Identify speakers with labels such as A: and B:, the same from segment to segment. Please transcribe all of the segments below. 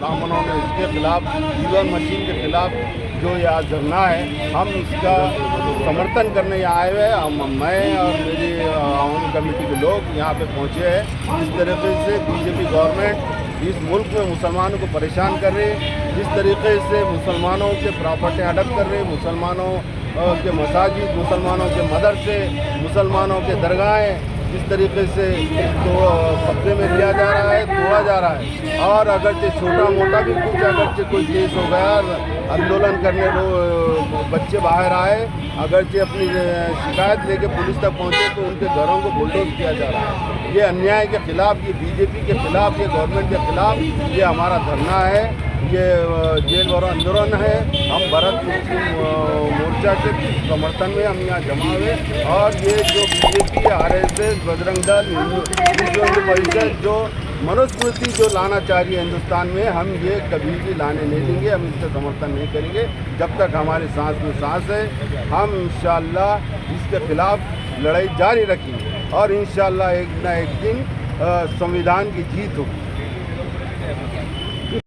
A: ब्राह्मणों ने इसके खिलाफ ईवीएम मशीन के खिलाफ जो ये आज धरना है, हम इसका समर्थन करने यहाँ आए हुए हैं। मैं और मेरी आवामी कमेटी के लोग यहाँ पे पहुँचे हैं। जिस तरीके से बीजेपी गवर्नमेंट इस मुल्क में मुसलमानों को परेशान कर रही है, जिस तरीके से मुसलमानों के प्रॉपर्टी हड़प कर रही है, मुसलमानों के मसाजिद, मुसलमानों के मदरसे, मुसलमानों के दरगाहें इस तरीके से तो कब्जे में लिया जा रहा है, तोड़ा जा रहा है। और अगरचे छोटा मोटा भी कुछ अगरचे कोई केस हो गया, आंदोलन करने को बच्चे बाहर आए, अगरचे अपनी शिकायत लेके पुलिस तक पहुंचे तो उनके घरों को बुलडोज किया जा रहा है। ये अन्याय के खिलाफ, ये बीजेपी के खिलाफ, ये गवर्नमेंट के खिलाफ ये हमारा धरना है, ये जेल भरो आंदोलन है। हम भारत मुस्लिम मोर्चा के समर्थन में हम यहाँ जमा हुए और ये जो बीजेपी, आरएसएस, बजरंग दल, विश्व परिषद जो मनुस्मृति जो लाना चाह रही है हिंदुस्तान में, हम ये कभी भी लाने नहीं देंगे। हम इसका समर्थन नहीं करेंगे जब तक हमारी सांस में सांस है। हम इंशाअल्लाह इसके खिलाफ लड़ाई जारी रखेंगे और इंशाअल्लाह एक न एक दिन संविधान की जीत होगी।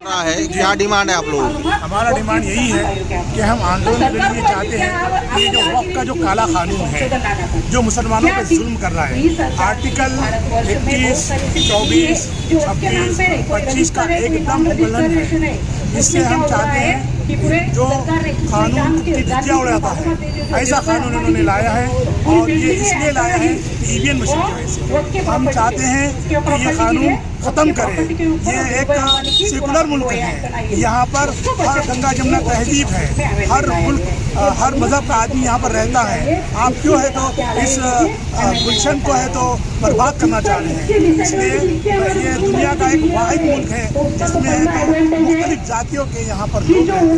B: है क्या डिमांड है आप लोगों की?
C: हमारा डिमांड यही है कि हम आंदोलन के लिए चाहते हैं कि ये जो वक्फ का जो काला कानून है जो मुसलमानों पर जुल्म कर रहा है, आर्टिकल 21, 24, 26, 25 का एकदम उल्लंघन है। इससे हम चाहते हैं जो कानून की धज्जियां उड़ाता है, ऐसा कानून इन्होंने लाया है और ये इसलिए लाया है ईवीएम मशीन की वजह से। हम चाहते हैं कि ये कानून ख़त्म करें। ये एक सेकुलर मुल्क है, यहाँ पर हर गंगा जमुना तहजीब है, हर मुल्क हर मज़हब का आदमी यहाँ पर रहता है। आप क्यों है तो इस गुलशन को है तो बर्बाद करना चाह रहे हैं। इसलिए ये दुनिया का एक वाहिद मुल्क है जिसमें है तो मुख्तलिफ जातियों के यहाँ पर लोग रहते हैं।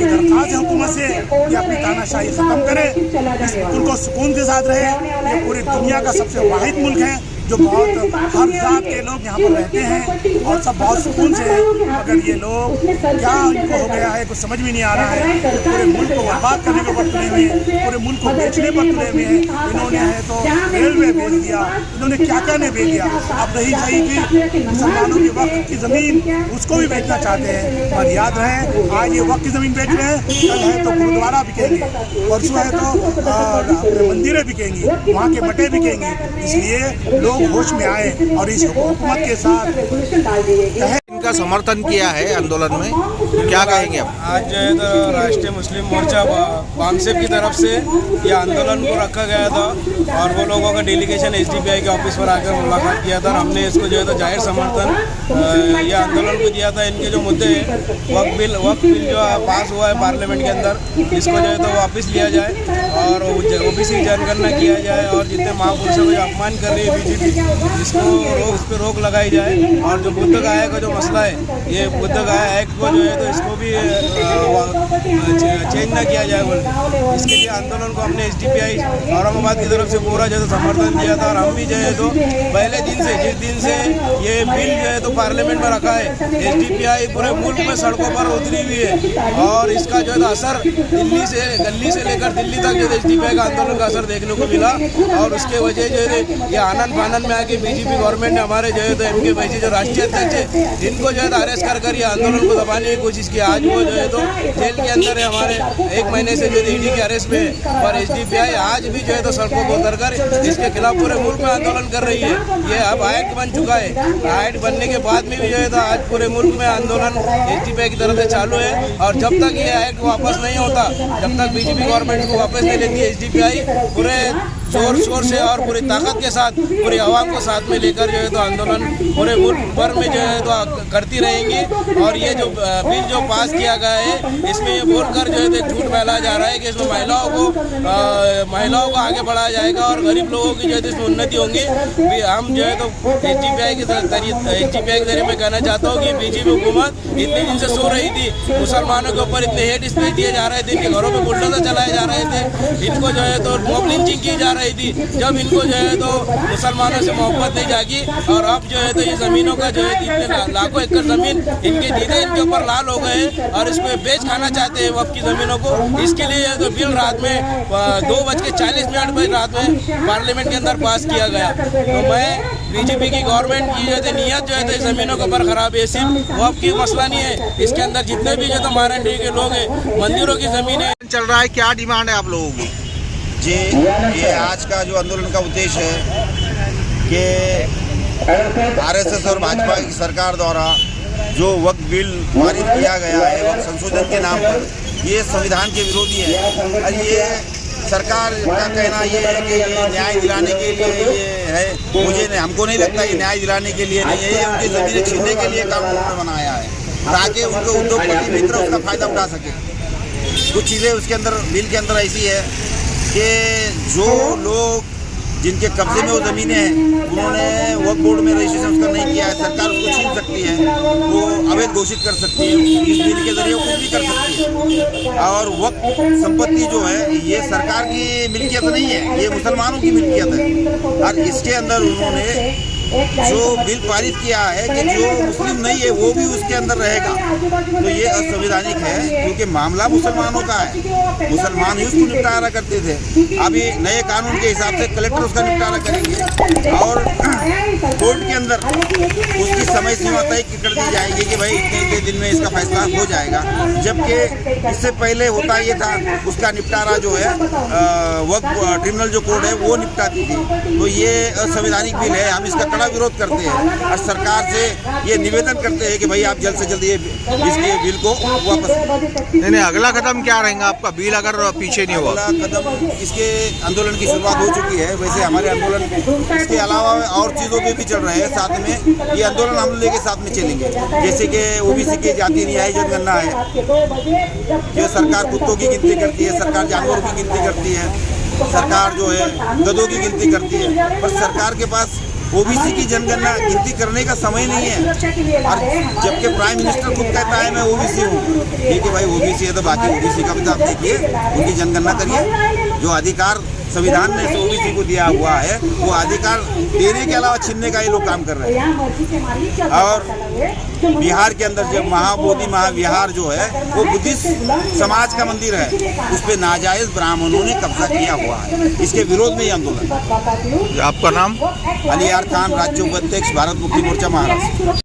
C: दरख्वास्त है हुकूमत से कि अपनी तानाशाही ख़त्म करें, इस मुल्क को सुकून के साथ रहे। ये पूरी दुनिया का सबसे वाहिद मुल्क है जो बहुत हर जात के लोग यहाँ पर रहते हैं और सब बहुत सुकून से हैं। मगर ये लोग क्या इनको हो गया है कुछ समझ में नहीं आ रहा है। पूरे मुल्क को बर्बाद करने के ऊपर तुले हुए हैं, पूरे मुल्क को बेचने पर तुले हुए हैं। इन्होंने है तो रेलवे बेच दिया, इन्होंने क्या क्या नहीं बेच दिया। अब रही सही कि मुसलमानों के वक्त की ज़मीन उसको भी बेचना चाहते हैं। पर याद रहे आज ये वक्त की ज़मीन बेच रहे हैं, कल है तो गुरुद्वारा बिकेंगे, परसों है तो मंदिरें बिकेंगी, वहाँ के मठे बिकेंगे। इसलिए लोग होश में आए और इस हुकूमत के साथ
B: इनका समर्थन किया है आंदोलन में, क्या कहेंगे आप?
D: आज जो है तो राष्ट्रीय मुस्लिम मोर्चा बामसेफ की तरफ से ये आंदोलन को रखा गया था और वो लोगों का डेलीगेशन एसडीपीआई के ऑफिस पर आकर मुलाकात किया था और हमने इसको जो है तो जाहिर समर्थन ये आंदोलन को दिया था। इनके जो मुद्दे हैं वक्फ बिल जो पास हुआ है पार्लियामेंट के अंदर, इसको जो है तो वापस लिया जाए और ओबीसी जनगणना किया जाए और जितने महापुरुषों को अपमान कर रही है बीजेपी इसको उस पर रोक लगाई जाए। और जो बुद्ध गाया का जो मसला है, ये बुद्ध गाया एक्ट को जो है तो इसको भी चेंज ना किया जाए बोल, इसके लिए आंदोलन को हमने एसडीपीआई औरंगाबाद की तरफ से पूरा जो है समर्थन दिया था। और हम भी जो है तो पहले दिन से जिस दिन से ये बिल जो है तो पार्लियामेंट में रखा है, एसडीपीआई पूरे मुल्क में सड़कों पर उतरी हुई है और इसका जो है तो असर गली से लेकर दिल्ली तक जो है एसडीपीआई का आंदोलन का असर देखने को मिला। और उसके वजह जो है ये आनंद फानंद में आके बीजेपी गवर्नमेंट ने हमारे जो है तो एमके भाई जी जो राष्ट्रीय अध्यक्ष है इनको जो है तो अरेस्ट कर ये आंदोलन को दबाने की कोशिश की। आज वो जो है तो जेल के अंदर है, हमारे 1 महीने से जो ईडी के अरेस्ट में है। और एसडीपीआई आज भी जो है तो सड़कों को उतरकर इसके खिलाफ पूरे मुल्क में आंदोलन कर रही है। ये अब एक्ट बन चुका है, एक्ट बनने के बाद में भी जो है तो आज पूरे मुल्क में आंदोलन एसडीपीआई की तरफ से चालू है। और जब तक ये एक्ट वापस नहीं होता, जब तक बीजेपी गवर्नमेंट को वापस नहीं लेती है एसडीपीआई पूरे जोर शोर से और पूरी ताकत के साथ पूरी आवाम को साथ में लेकर जो है तो आंदोलन पूरे मुल्क भर में जो है तो करती रहेंगी। और ये जो बिल जो पास किया गया है इसमें ये बोलकर जो है तो झूठ फैलाया जा रहा है कि इसमें महिलाओं को आगे बढ़ाया जाएगा और गरीब लोगों की जो है तो इसमें उन्नति होंगी। हम जो है तो एसडीपीआई के जरिए मैं कहना चाहता हूँ कि बीजेपी हुकूमत इतने दिन से सो रही थी, मुसलमानों के ऊपर इतने हेट स्पीच दिए जा रहे थे, इनके घरों में बुलडोजर चलाए जा रहे थे, इनको जो है तो मॉब लिंचिंग की जा रही थी, जब इनको जो है तो मुसलमानों से मोहब्बत नहीं जागी और अब जो है तो ये ज़मीनों का जो है इतने लाखों एकड़ ज़मीन इनके दीदे इनके ऊपर लाल हो गए और इसको बेच खाना चाहते हैं वक्त की ज़मीनों को। इसके लिए तो बिल रात में 2:40 रात में पार्लियामेंट के अंदर पास किया गया। तो मैं बीजेपी की गवर्नमेंट की जो है नीयत जो है तो ज़मीनों के ऊपर खराब है, सिर्फ वक्त की मसला नहीं है, इसके अंदर जितने भी जो तो महाराष्ट्र के लोग हैं मंदिरों की ज़मीनें
B: चल रहा है, क्या डिमांड है आप लोगों की?
E: जी, ये आज का जो आंदोलन का उद्देश्य है कि आरएसएस और भाजपा की सरकार द्वारा जो वक्त बिल पारित किया गया है वक्त संशोधन के नाम पर, ये संविधान के विरोधी है। और ये सरकार का कहना ये है कि ये न्याय दिलाने के लिए ये है, हमको नहीं लगता ये न्याय दिलाने के लिए नहीं है, ये उनकी ज़मीनें छीनने के लिए कानून बनाया है ताकि उनको उद्योगपति मित्र उसका फ़ायदा उठा सके। कुछ चीज़ें उसके अंदर बिल के अंदर ऐसी है कि जो लोग जिनके कब्जे में वो ज़मीनें हैं उन्होंने वक्फ बोर्ड में रजिस्ट्रेशन उसका नहीं किया है, सरकार उसको छीन सकती है, वो अवैध घोषित कर सकती है, इस बिल के जरिए कुछ भी कर सकती है। और वक्फ संपत्ति जो है ये सरकार की मिल्कियत नहीं है, ये मुसलमानों की मिल्कियत है। और इसके अंदर उन्होंने जो बिल पारित किया है कि जो मुस्लिम नहीं है वो भी उसके अंदर रहेगा, तो ये असंवैधानिक है क्योंकि मामला मुसलमानों का है, मुसलमान ही उसको निपटारा करते थे। अभी नए कानून के हिसाब से कलेक्टर उसका निपटारा करेंगे और कोर्ट के अंदर उसकी समय सीमा तय कर दी जाएगी कि भाई इतने दिन में इसका फैसला हो जाएगा, जबकि इससे पहले होता ये था उसका निपटारा जो है वक्फ ट्रिब्यूनल जो कोर्ट है वो निपटाती थी। तो ये असंवैधानिक बिल है, हम इसका कड़ा विरोध करते हैं और सरकार से ये निवेदन करते हैं कि भाई आप जल्द से जल्द ये इसके बिल को वापस।
B: नहीं, अगला कदम क्या रहेगा आपका बिल अगर पीछे नहीं हुआ?
E: अगला कदम इसके आंदोलन की शुरुआत हो चुकी है, वैसे हमारे आंदोलन इसके अलावा और चीज़ों पे भी चल रहे हैं साथ में, ये आंदोलन हम लोग के साथ में चलेंगे। जैसे कि ओबीसी की जाति न्याय जनगणना है, जो सरकार कुत्तों की गिनती करती है, सरकार जानवरों की गिनती करती है, सरकार जो है गधों की गिनती करती है, पर सरकार के पास ओबीसी की जनगणना गिनती करने का समय नहीं है। और जबकि प्राइम मिनिस्टर खुद कहता है मैं ओबीसी हूँ, ठीक है भाई ओबीसी है तो बाकी ओबीसी का भी आप देखिए, उनकी जनगणना करिए। जो अधिकार संविधान ने ओबीसी को दिया हुआ है वो अधिकार देने के अलावा छीनने का ये लोग काम कर रहे हैं। और बिहार के अंदर जो महाबोधि महाविहार जो है वो बुद्धिस्ट समाज का मंदिर है, उस पर नाजायज ब्राह्मणों ने कब्जा किया हुआ है, इसके विरोध में ये आंदोलन।
B: आपका नाम?
E: अली यार खान, राज्य उपाध्यक्ष, भारत मुक्ति मोर्चा महाराष्ट्र।